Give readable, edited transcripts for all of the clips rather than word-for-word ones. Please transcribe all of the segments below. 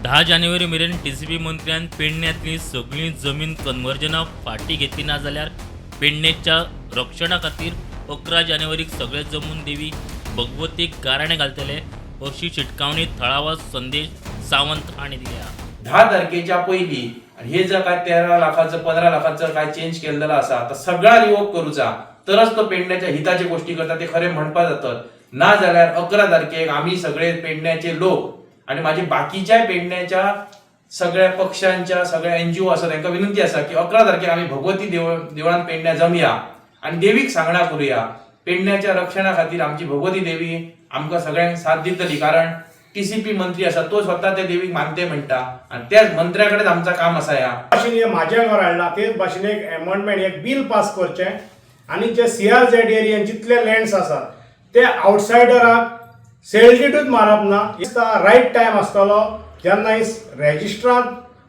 10 जानेवारी मेरेन टीसीपी मंत्र्यान पेडण्यातली सगळी जमीन कन्वर्जना फाटी घेतली ना जाल्यार पेडणेच्या रक्षणा खातीर 11 जानेवारीक सगळे जमून देवी भगवतीक गाराणें घालतले अशी शिटकावणी थळावा संदेश सावंत हांणी दिल्या। 10 तारखेच्या पयलीं हे जर काय 13 लाखाचं 15 लाखाचं काय चेंज केलेलं असा तर सगळा रिवोक करूचा तरच तो पेडण्याच्या हिताची गोष्टी करता ते खरे म्हणपा जातात। ना जाल्यार 11 तारखेक आम्ही सगळे पेडण्याचे लोक आणि माझे बाकीच्या पेडण्याच्या सगळ्या पक्षांच्या सगळ्या NGO आसा त्यांना विनंती असा की 11 तारखेक आम्ही भगवती देवळान पेडण्या जमया आणि देवीक सांगणा करूया। पेडण्याच्या रक्षणा खातीर आमची भगवती देवी आमकां सगळ्यांक साथ दितली, कारण टीसीपी मंत्री असा तो स्वतः त्या देवीक मानते म्हणटा आणि त्याच मंत्र्याकडेच आमचा काम असा या भाशेन माझ्या घर हाडला तेच भाशेन एक अमेंडमेंट एक बिल पास करचे आणि जे CRZ एरियन जितले लँड्स आसात ते आउटसायडराक सेलडीटूच मारप ना। रायट टायम आसतलो जेन्ना रेजिस्ट्रार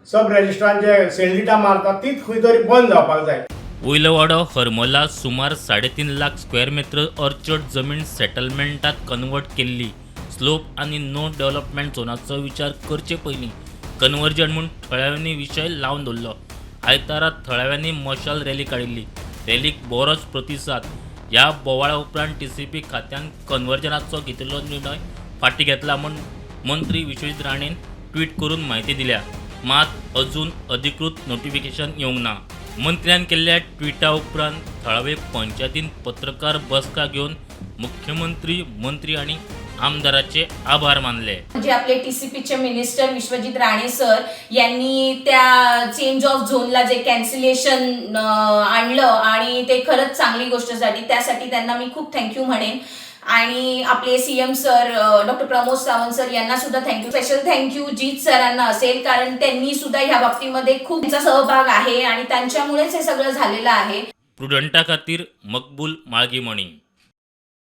सब रेजिस्ट्रार जे सेलडीटा मारतात तीच खंय तरी बंद जावपाक जाय। वयलवाडो हरमला सुमार 3.5 लाख स्क्वेअर मीटर ऑर्चर्ड जमीन सेटलमेंटात कन्वर्ट केल्ली। स्लोप आणि नो डेव्हलपमेंट झोनाचो विचार करचे पयलीं कन्वर्जन म्हूण थळाव्यांनी विशय लावन दवरलो। आयतारा थळाव्यांनी मशाल रॅली काडिल्ली। रॅलीक बरोच प्रतिसाद। ह्या बोवाळा उपरांत टीसीपी खात्यान कन्वर्जनाचो घेतिल्लो निर्णय फाटी घेतला म्हूण मंत्री विश्वजीत राणेन ट्वीट करून म्हायती दिल्या, मात अजून अधिकृत नोटिफिकेशन येवंक ना। मंत्र्यान केल्ल्या ट्विटा उपरांत थळावे पंचायतीन पत्रकार बसका घेवन मुख्यमंत्री मंत्री आणि आमदाराचे आभार मानले। म्हणजे आपले टीसीपीचे मिनिस्टर विश्वजीत राणे सर यांनी त्या चेंज ऑफ झोनला जे कॅन्सलेशन आणलं आणि ते खरंच चांगली गोष्ट झाली, त्यासाठी त्यांना मी खूप थँक्यू म्हणेन। आणि आपले CM sir doctor Pramod Sawant sir यांना सुद्धा थँक्यू। स्पेशल थँक्यू जीत सरांना असेल, कारण त्यांनी सुद्धा ह्या बाबतीमध्ये खूप त्यांचा सहभाग आहे आणि त्यांच्यामुळेच हे सगळं झालेलं आहे। प्रुडंटा खातीर मकबूल माळगीमणी।